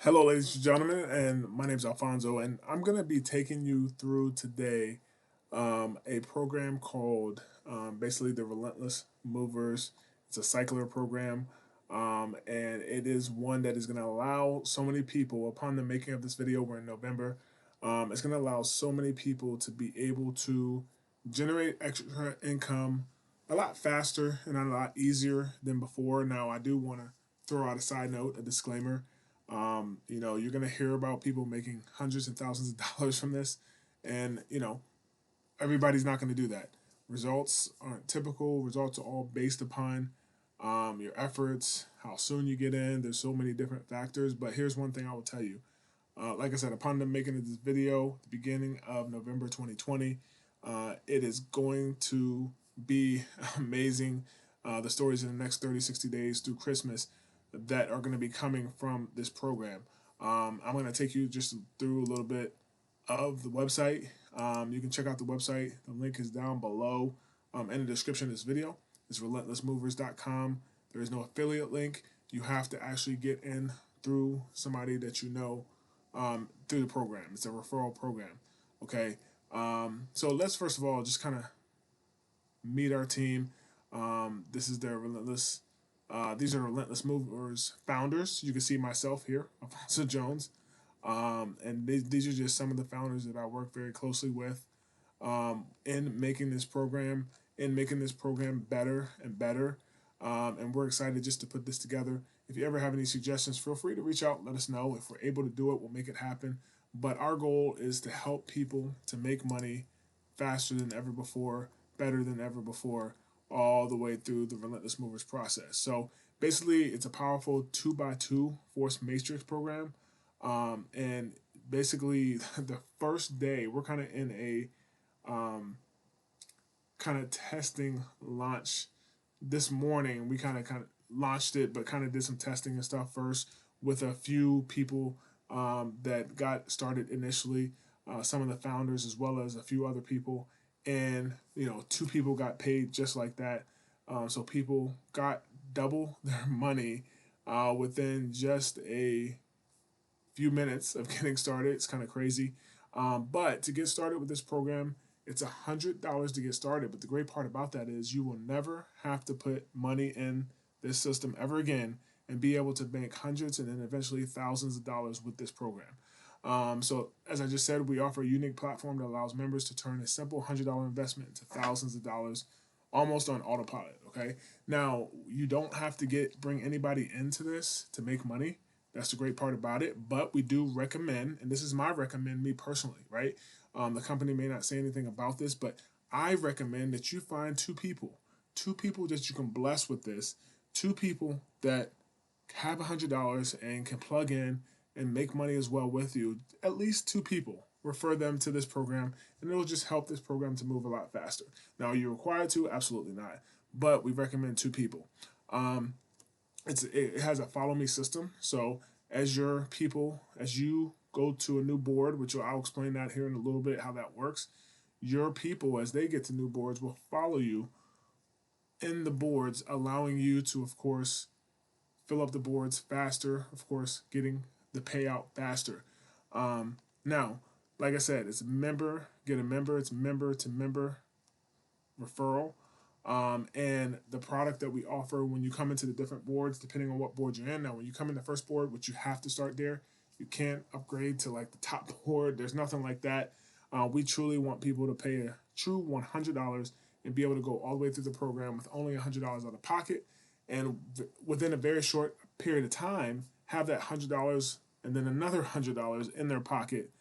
Hello, ladies and gentlemen, and my name is Alfonso, and I'm going to be taking you through today a program called basically the Relentless Movers. It's a cycler program, and it is one that is going to allow so many people, upon the making of this video, we're in November, it's going to allow so many people to be able to generate extra income a lot faster and a lot easier than before. Now, I do want to throw out a side note, a disclaimer. You're going to hear about people making hundreds and thousands of dollars from this, and everybody's not going to do that. Results aren't typical. Results are all based upon your efforts, how soon you get in. There's so many different factors, but here's one thing I will tell you. Like I said, upon them making this video, the beginning of November 2020, it is going to be amazing. The stories in the next 30, 60 days through Christmas that are going to be coming from this program. I'm going to take you just through a little bit of the website. You can check out the website. The link is down below in the description of this video. It's relentlessmovers.com. There is no affiliate link. You have to actually get in through somebody that you know through the program. It's a referral program. Okay. So let's first of all just kind of meet our team. This is their Relentless. These are Relentless Movers founders. You can see myself here, Alfonso Jones. And these are just some of the founders that I work very closely with in making this program, better and better. And we're excited just to put this together. If you ever have any suggestions, feel free to reach out. Let us know. If we're able to do it, we'll make it happen. But our goal is to help people to make money faster than ever before, better than ever before, all the way through the Relentless Movers process. So basically, it's a powerful 2x2 force matrix program. And basically, the first day, we're kind of in a kind of testing launch this morning. We kind of launched it, but kind of did some testing and stuff first with a few people that got started initially. Some of the founders as well as a few other people, and two people got paid just like that. So people got double their money within just a few minutes of getting started. It's kind of crazy. But to get started with this program, it's $100 to get started. But the great part about that is you will never have to put money in this system ever again and be able to make hundreds and then eventually thousands of dollars with this program. So, as I just said, we offer a unique platform that allows members to turn a simple $100 investment into thousands of dollars almost on autopilot. Okay. Now, you don't have to bring anybody into this to make money. That's the great part about it. But we do recommend, and this is my recommend, me personally, right? The company may not say anything about this, but I recommend that you find two people that you can bless with this, two people that have $100 and can plug in and make money as well with you. At least two people. Refer them to this program, and it'll just help this program to move a lot faster. Now, are you required to? Absolutely not. But we recommend two people. Um, it has a follow me system. So as you go to a new board, which I'll explain that here in a little bit how that works, your people as they get to new boards will follow you in the boards, allowing you to, of course, fill up the boards faster. Of course, getting the payout faster. Now, like I said, it's a member get a member. It's member to member referral. And the product that we offer when you come into the different boards, depending on what board you're in. Now, when you come in the first board, which you have to start there, you can't upgrade to like the top board. There's nothing like that. We truly want people to pay a true $100 and be able to go all the way through the program with only $100 out of pocket. And within a very short period of time, have that $100 and then another $100 in their pocket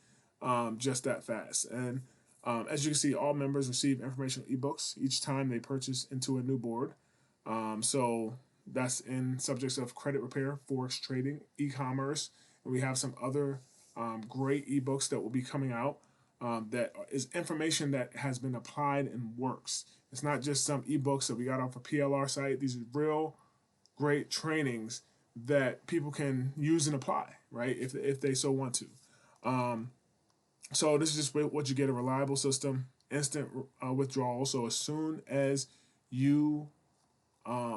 just that fast. And as you can see, all members receive informational ebooks each time they purchase into a new board. So that's in subjects of credit repair, forex trading, e-commerce, and we have some other great ebooks that will be coming out. That is information that has been applied and works. It's not just some ebooks that we got off a PLR site. These are real great trainings that people can use and apply, right? If they so want to. Um, so this is just what you get: a reliable system, instant withdrawal. So as soon as you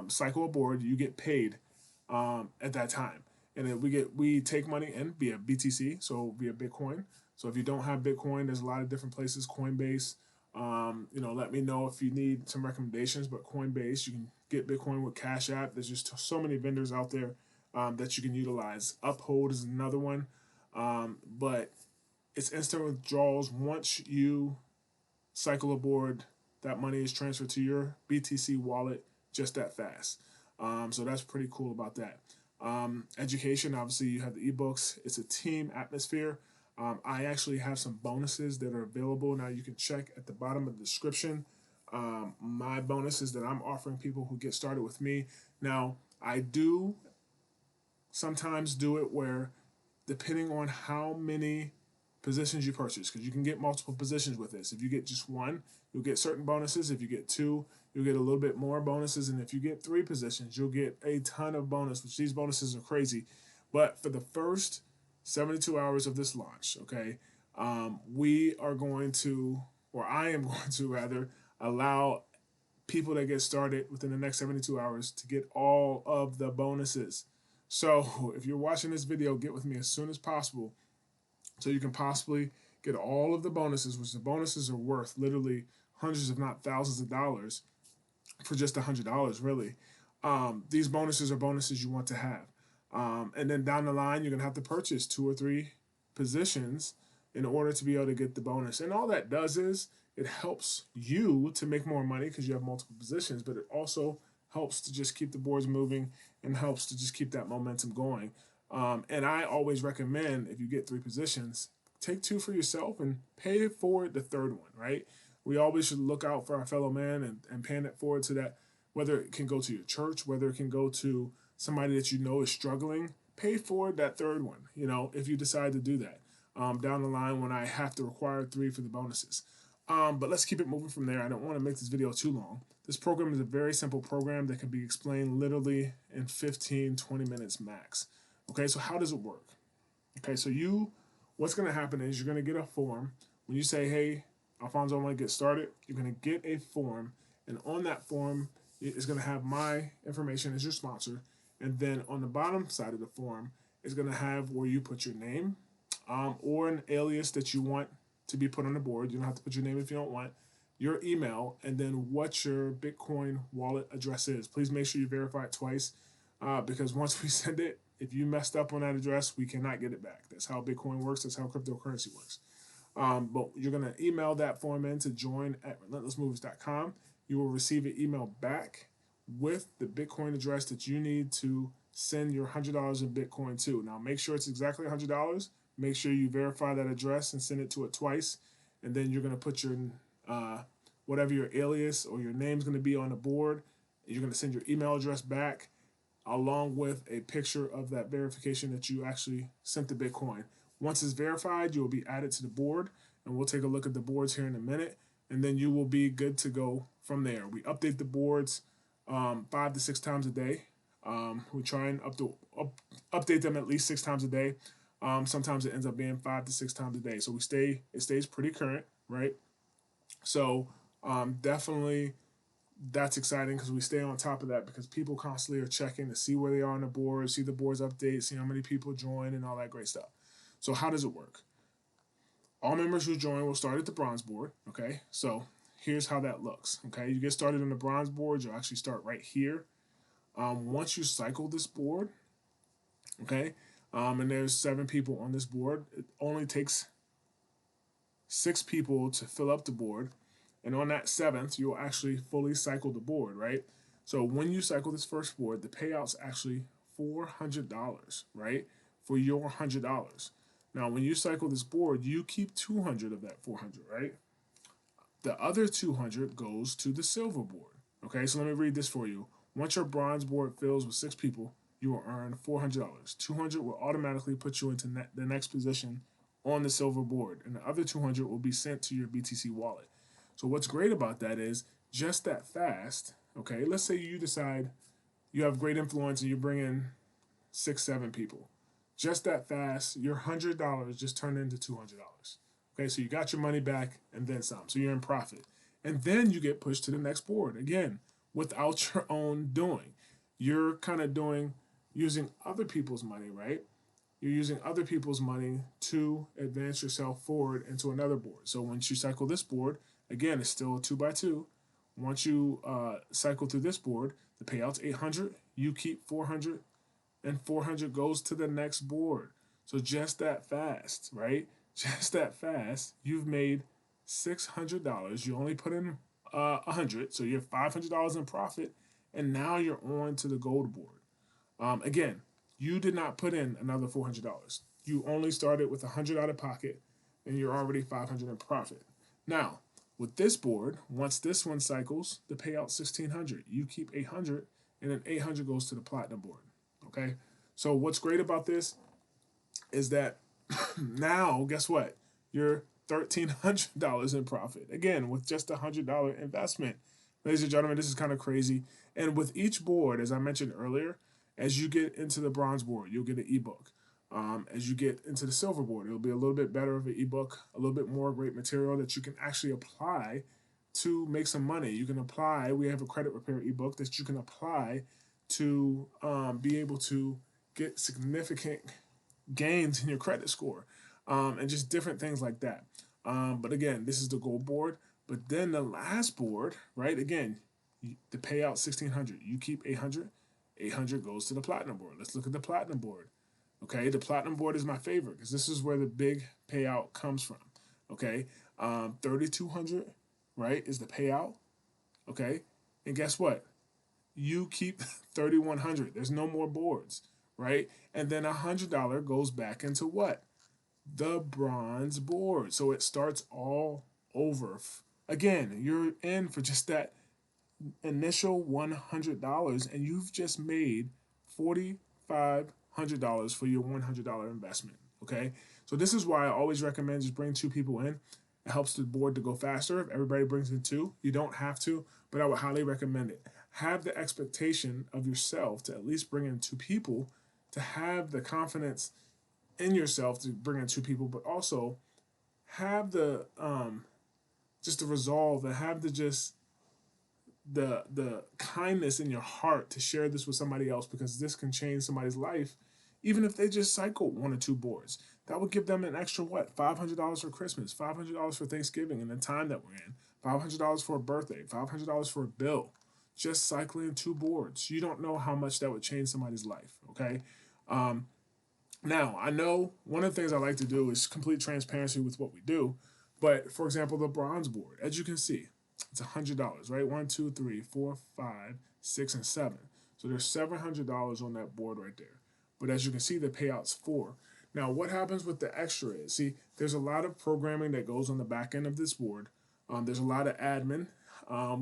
cycle aboard, you get paid at that time. and then we take money in via BTC, so via Bitcoin. So if you don't have Bitcoin, there's a lot of different places. Coinbase, let me know if you need some recommendations. But Coinbase, you can get Bitcoin with Cash App. There's just so many vendors out there that you can utilize. Uphold is another one, but it's instant withdrawals. Once you cycle aboard, that money is transferred to your BTC wallet just that fast. So that's pretty cool about that. Education, obviously, you have the ebooks. It's a team atmosphere. I actually have some bonuses that are available. Now you can check at the bottom of the description. My bonuses that I'm offering people who get started with me. Now, I do sometimes do it where, depending on how many positions you purchase, because you can get multiple positions with this. If you get just one, you'll get certain bonuses. If you get two, you'll get a little bit more bonuses. And if you get three positions, you'll get a ton of bonus, which these bonuses are crazy. But for the first 72 hours of this launch, okay, we are going to, or I am going to rather, allow people that get started within the next 72 hours to get all of the bonuses. So if you're watching this video, get with me as soon as possible so you can possibly get all of the bonuses, which the bonuses are worth literally hundreds, if not thousands of dollars for just $100, really. These bonuses are bonuses you want to have. And then down the line, you're going to have to purchase 2 or 3 positions in order to be able to get the bonus. And all that does is it helps you to make more money because you have multiple positions, but it also helps to just keep the boards moving and helps to just keep that momentum going. And I always recommend, if you get 3 positions, take 2 for yourself and pay forward the third one, right? We always should look out for our fellow man and paying it forward to that, whether it can go to your church, whether it can go to somebody that you know is struggling, pay forward that third one, if you decide to do that down the line when I have to require 3 for the bonuses. But let's keep it moving from there. I don't want to make this video too long. This program is a very simple program that can be explained literally in 15, 20 minutes max. Okay, so how does it work? Okay, so what's going to happen is you're going to get a form. When you say, hey, Alfonso, I want to get started, you're going to get a form. And on that form, it's going to have my information as your sponsor. And then on the bottom side of the form, it's going to have where you put your name or an alias that you want to be put on the board. You don't have to put your name if you don't want. Your email, and then what your Bitcoin wallet address is. Please make sure you verify it twice because once we send it, if you messed up on that address, we cannot get it back. That's how Bitcoin works. That's how cryptocurrency works. But you're going to email that form in to join at relentlessmoves.com. You will receive an email back with the Bitcoin address that you need to send your $100 in Bitcoin to. Now, make sure it's exactly $100. Make sure you verify that address and send it to it twice. And then you're going to put your whatever your alias or your name is going to be on the board. You're going to send your email address back along with a picture of that verification that you actually sent the Bitcoin. Once it's verified, you will be added to the board, and we'll take a look at the boards here in a minute, and then you will be good to go from there. We update the boards 5 to 6 times a day. We try and update them at least 6 times a day. Sometimes it ends up being 5 to 6 times a day. So it stays pretty current, right? So definitely that's exciting because we stay on top of that because people constantly are checking to see where they are on the board, see the boards update, see how many people join and all that great stuff. So how does it work? All members who join will start at the bronze board, okay? So here's how that looks, okay? You get started on the bronze board, you'll actually start right here. Once you cycle this board, okay, and there's 7 people on this board, it only takes 6 people to fill up the board. And on that 7th, you'll actually fully cycle the board, right? So when you cycle this first board, the payout's actually $400, right? For your $100. Now, when you cycle this board, you keep 200 of that 400, right? The other 200 goes to the silver board. Okay, so let me read this for you. Once your bronze board fills with 6 people, you will earn $400. 200 will automatically put you into the next position on the silver board, and the other 200 will be sent to your BTC wallet. So what's great about that is just that fast, okay, let's say you decide you have great influence and you bring in 6, 7 people. Just that fast, your $100 just turned into $200. Okay, so you got your money back and then some. So you're in profit. And then you get pushed to the next board, again, without your own doing. You're kind of doing using other people's money, right? You're using other people's money to advance yourself forward into another board. So once you cycle this board, again, it's still a 2x2. Once you cycle through this board, the payout's 800. You keep 400, and 400 goes to the next board. So just that fast, right? Just that fast, you've made $600. You only put in 100, so you're $500 in profit, and now you're on to the gold board. Again, you did not put in another $400. You only started with 100 out of pocket, and you're already 500 in profit. Now, with this board, once this one cycles, the payout 1600. You keep 800, and then 800 goes to the platinum board. Okay, so what's great about this is that now, guess what? You're $1,300 in profit. Again, with just $100 investment. Ladies and gentlemen, this is kind of crazy. And with each board, as I mentioned earlier, as you get into the bronze board, you'll get an ebook. As you get into the silver board, it'll be a little bit better of an ebook, a little bit more great material that you can actually apply to make some money. You can apply, we have a credit repair ebook that you can apply to be able to get significant gains in your credit score, and just different things like that. But again, this is the gold board. But then the last board, right? Again, the payout 1600. You keep 800. 800 goes to the platinum board. Let's look at the platinum board. Okay, the platinum board is my favorite because this is where the big payout comes from. Okay, 3200, right, is the payout. Okay, and guess what? You keep 3100. There's no more boards, right? And then $100 goes back into what? The bronze board. So it starts all over. Again, you're in for just that initial $100, and you've just made $4,500 for your $100 investment. Okay, so this is why I always recommend just bring two people in. It helps the board to go faster. If everybody brings in two, you don't have to, but I would highly recommend it. Have the expectation of yourself to at least bring in two people, to have the confidence in yourself to bring in two people, but also have the just the resolve and have the just the kindness in your heart to share this with somebody else, because this can change somebody's life, even if they just cycle one or two boards. That would give them an extra what? $500 for Christmas, $500 for Thanksgiving and the time that we're in, $500 for a birthday, $500 for a bill. Just cycling two boards. You don't know how much that would change somebody's life. Okay. Now, I know one of the things I like to do is complete transparency with what we do. But for example, the bronze board, as you can see, it's $100, right? 1, 2, 3, 4, 5, 6, and 7. So there's $700 on that board right there. But as you can see, the payout's 4. Now, what happens with the extra is, see, there's a lot of programming that goes on the back end of this board. There's a lot of admin.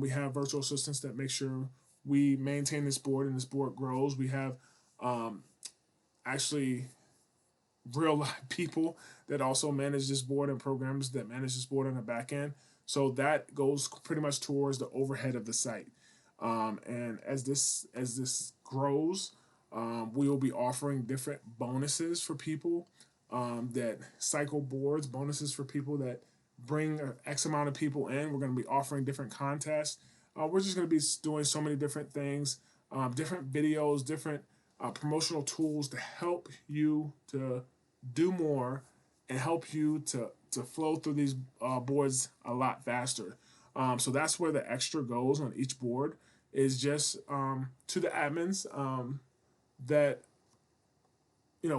We have virtual assistants that make sure we maintain this board and this board grows. We have actually real live people that also manage this board and programs that manage this board on the back end. So that goes pretty much towards the overhead of the site. And as this grows, we will be offering different bonuses for people that cycle boards, bonuses for people that bring X amount of people in. We're going to be offering different contests. We're just going to be doing so many different things, different videos, different promotional tools to help you to do more and help you to flow through these boards a lot faster. So that's where the extra goes on each board, is just to the admins that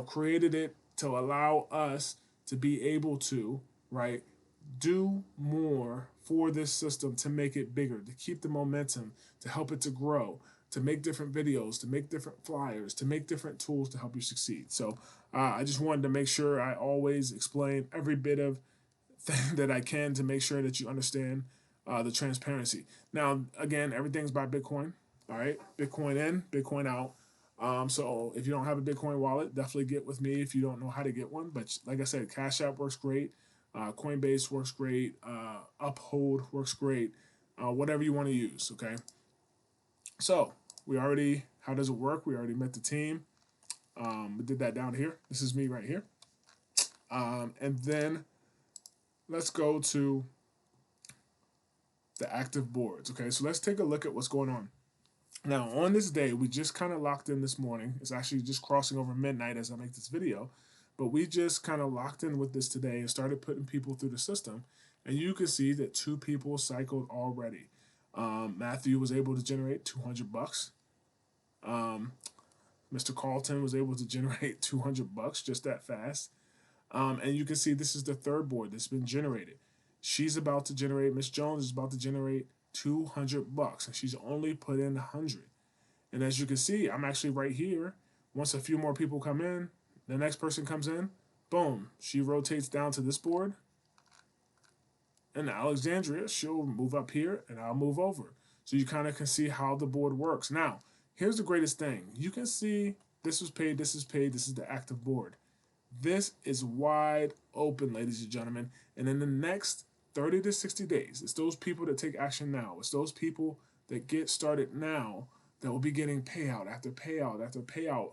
created it to allow us to be able to, right, do more for this system, to make it bigger, to keep the momentum, to help it to grow, to make different videos, to make different flyers, to make different tools to help you succeed. So I just wanted to make sure I always explain every bit of thing that I can to make sure that you understand the transparency. Now, again, everything's by Bitcoin. All right, Bitcoin in, Bitcoin out. So if you don't have a Bitcoin wallet, definitely get with me if you don't know how to get one. But like I said, Cash App works great. Coinbase works great. Uphold works great. Whatever you want to use, okay? So how does it work? We already met the team. We did that down here. This is me right here. And then let's go to the active boards, okay? So let's take a look at what's going on. Now, on this day, we just kind of locked in this morning. It's actually just crossing over midnight as I make this video, but we just kind of locked in with this today and started putting people through the system. And you can see that two people cycled already. Matthew was able to generate 200 bucks. Um, Mr. Carlton was able to generate 200 bucks just that fast. And you can see this is the third board that's been generated. She's about to generate, Miss Jones is about to generate 200 bucks, and she's only put in 100. And as you can see, I'm actually right here. Once a few more people come in, the next person comes in, boom, she rotates down to this board. And Alexandria, she'll move up here and I'll move over. So you kind of can see how the board works. Now, here's the greatest thing. You can see this was paid, this is paid, this is the active board. This is wide open, ladies and gentlemen. And in the next 30 to 60 days, it's those people that take action now. It's those people that get started now that will be getting payout after payout after payout.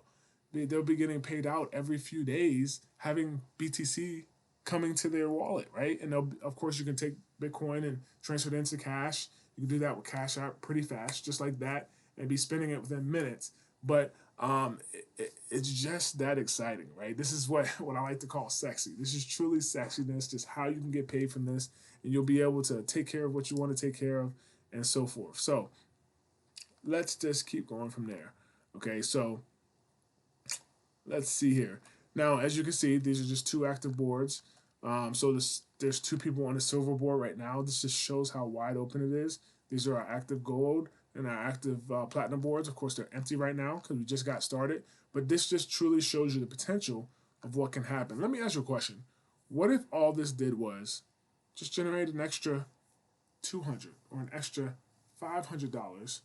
They'll be getting paid out every few days, having BTC coming to their wallet, right? And of course, you can take Bitcoin and transfer it into cash. You can do that with Cash App pretty fast, just like that, and be spending it within minutes. But it's just that exciting, right? This is what I like to call sexy. This is truly sexiness, just how you can get paid from this, and you'll be able to take care of what you want to take care of, and so forth. So let's just keep going from there. Okay, so let's see here. Now, as you can see, these are just two active boards. There's two people on the silver board right now. This just shows how wide open it is. These are our active gold and our active platinum boards. Of course, they're empty right now because we just got started. But this just truly shows you the potential of what can happen. Let me ask you a question. What if all this did was just generate an extra $200 or an extra $500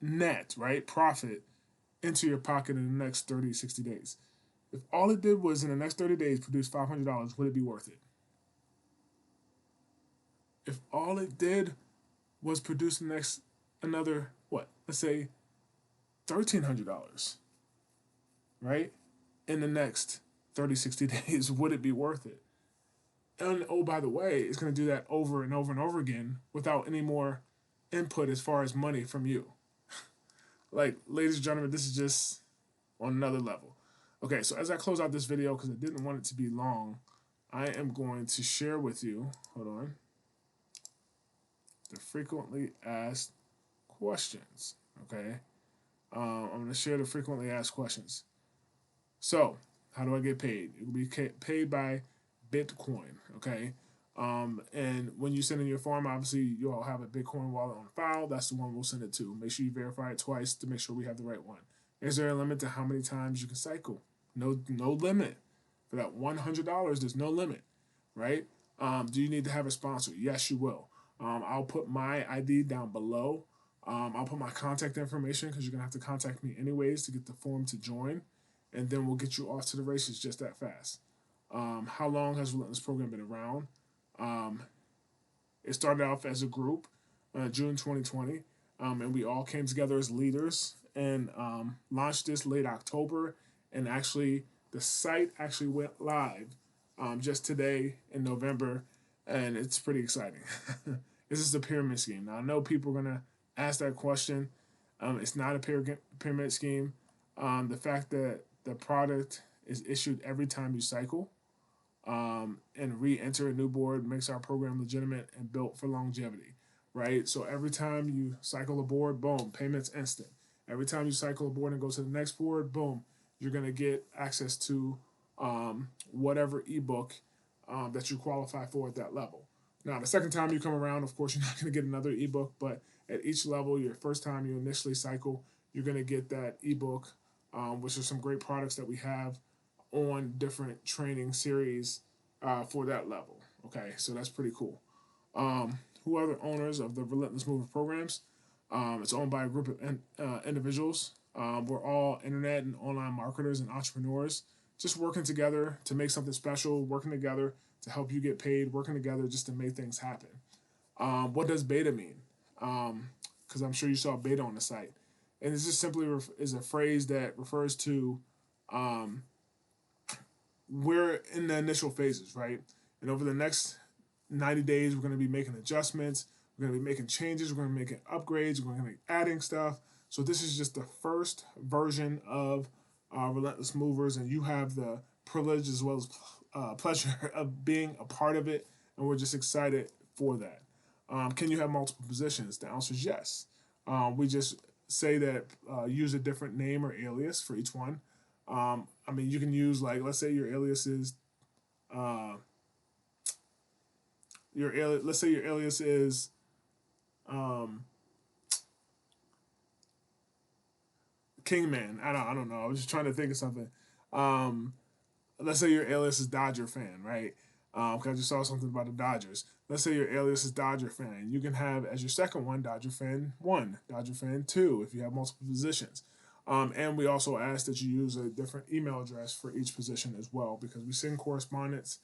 net, right? Profit into your pocket in the next 30, 60 days. If all it did was in the next 30 days produce $500, would it be worth it? If all it did was produce the next another, what, let's say $1,300, right? In the next 30, 60 days, would it be worth it? And oh, by the way, it's going to do that over and over and over again without any more input as far as money from you. Like, ladies and gentlemen, this is just on another level. Okay, so as I close out this video, because I didn't want it to be long, I am going to share with you, hold on, the frequently asked questions. Okay, I'm going to share the frequently asked questions. So, how do I get paid? It will be paid by Bitcoin. Okay, and when you send in your form, obviously you all have a Bitcoin wallet on file. That's the one we'll send it to. Make sure you verify it twice to make sure we have the right one. Is there a limit to how many times you can cycle? No limit. For that $100, there's no limit, right? Do you need to have a sponsor? Yes, you will. I'll put my ID down below. I'll put my contact information because you're going to have to contact me anyways to get the form to join. And then we'll get you off to the races just that fast. How long has Relentless program been around? It started off as a group, June 2020, and we all came together as leaders and launched this late October. And actually, the site actually went live just today in November, and it's pretty exciting. This is the pyramid scheme. Now, I know people are going to ask that question. It's not a pyramid scheme. The fact that the product is issued every time you cycle and re-enter a new board makes our program legitimate and built for longevity, right? So every time you cycle a board, boom, payment's instant. Every time you cycle a board and go to the next board, boom, you're going to get access to whatever ebook that you qualify for at that level. Now, the second time you come around, of course, you're not going to get another ebook, but at each level, your first time you initially cycle, you're going to get that ebook, which are some great products that we have on different training series for that level. Okay, so that's pretty cool. Who are the owners of the Relentless Movement programs? It's owned by a group of individuals. We're all internet and online marketers and entrepreneurs, just working together to make something special, working together to help you get paid, working together just to make things happen. What does beta mean? Because I'm sure you saw beta on the site. And it's just simply is a phrase that refers to we're in the initial phases, right? And over the next 90 days, we're going to be making adjustments. We're going to be making changes. We're going to be making upgrades. We're going to be adding stuff. So this is just the first version of Relentless Movers, and you have the privilege as well as pleasure of being a part of it, and we're just excited for that. Can you have multiple positions? The answer is yes. We just say that use a different name or alias for each one. I mean, you can use, like, let's say your alias is uh, let's say your alias is um, Kingman. I don't know. I was just trying to think of something. Um, let's say your alias is Dodger fan, right? Because I just saw something about the Dodgers. Let's say your alias is Dodger fan. You can have as your second one Dodger fan 1, Dodger fan 2, if you have multiple positions. And we also ask that you use a different email address for each position as well, because we send correspondence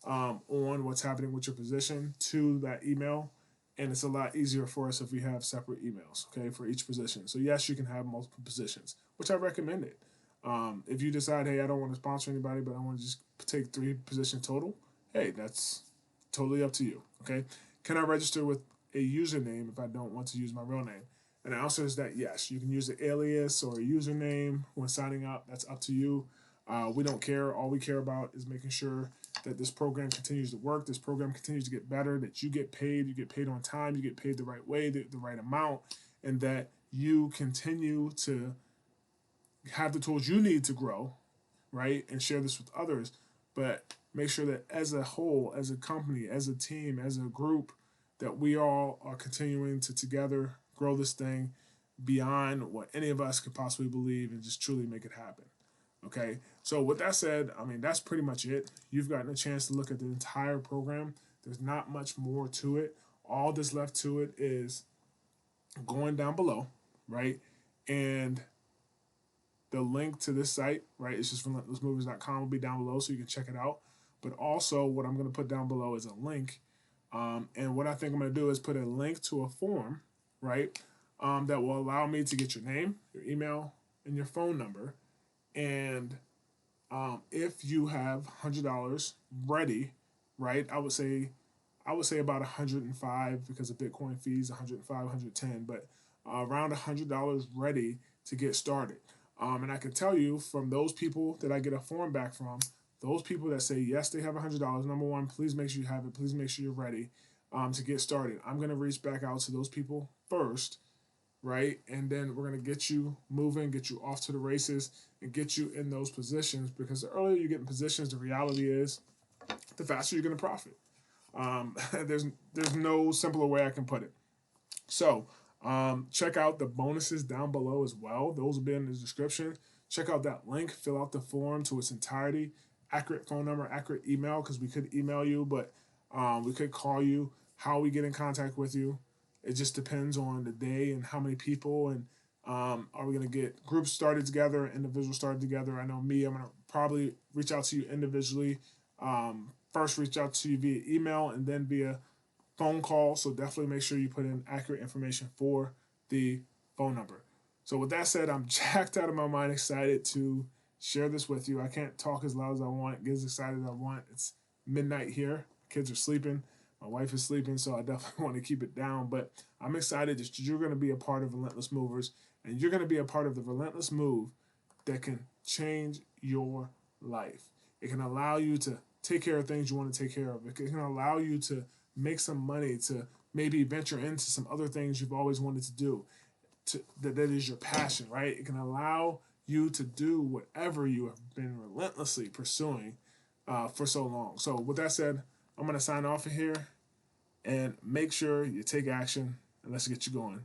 on what's happening with your position to that email. And it's a lot easier for us if we have separate emails, okay, for each position. So, yes, you can have multiple positions, which I recommend it. If you decide, hey, I don't want to sponsor anybody, but I want to just take 3 positions total, hey, that's totally up to you, okay? Can I register with a username if I don't want to use my real name? And the answer is that yes, you can use an alias or a username when signing up. That's up to you. We don't care. All we care about is making sure that this program continues to work, this program continues to get better, that you get paid on time, you get paid the right way, the right amount, and that you continue to have the tools you need to grow, right? And share this with others. But make sure that as a whole, as a company, as a team, as a group, that we all are continuing to together grow this thing beyond what any of us could possibly believe and just truly make it happen. Okay, so with that said, I mean, that's pretty much it. You've gotten a chance to look at the entire program. There's not much more to it. All that's left to it is going down below, right? And the link to this site, right? It's just relentlessmovers.com will be down below so you can check it out. But also, what I'm going to put down below is a link. And what I think I'm going to do is put a link to a form, right? That will allow me to get your name, your email, and your phone number. And if you have $100 ready, right? I would say about 105 because of Bitcoin fees, 105, 110, but around $100 ready to get started. And I can tell you from those people that I get a form back from, those people that say yes, they have $100. Number one, please make sure you have it. Please make sure you're ready to get started. I'm gonna reach back out to those people first, right? And then we're going to get you moving, get you off to the races, and get you in those positions, because the earlier you get in positions, the reality is the faster you're going to profit. There's no simpler way I can put it. So check out the bonuses down below as well. Those will be in the description. Check out that link, fill out the form to its entirety, accurate phone number, accurate email, because we could email you, but we could call you. How we get in contact with you, it just depends on the day and how many people, and are we going to get groups started together, individuals started together. I know me, I'm going to probably reach out to you individually. First reach out to you via email and then via phone call. So definitely make sure you put in accurate information for the phone number. So with that said, I'm jacked out of my mind, excited to share this with you. I can't talk as loud as I want, get as excited as I want. It's midnight here. Kids are sleeping. My wife is sleeping, so I definitely want to keep it down. But I'm excited that you're going to be a part of Relentless Movers, and you're going to be a part of the relentless move that can change your life. It can allow you to take care of things you want to take care of. It can allow you to make some money, to maybe venture into some other things you've always wanted to do. That is your passion, right? It can allow you to do whatever you have been relentlessly pursuing for so long. So with that said, I'm going to sign off of here and make sure you take action and let's get you going.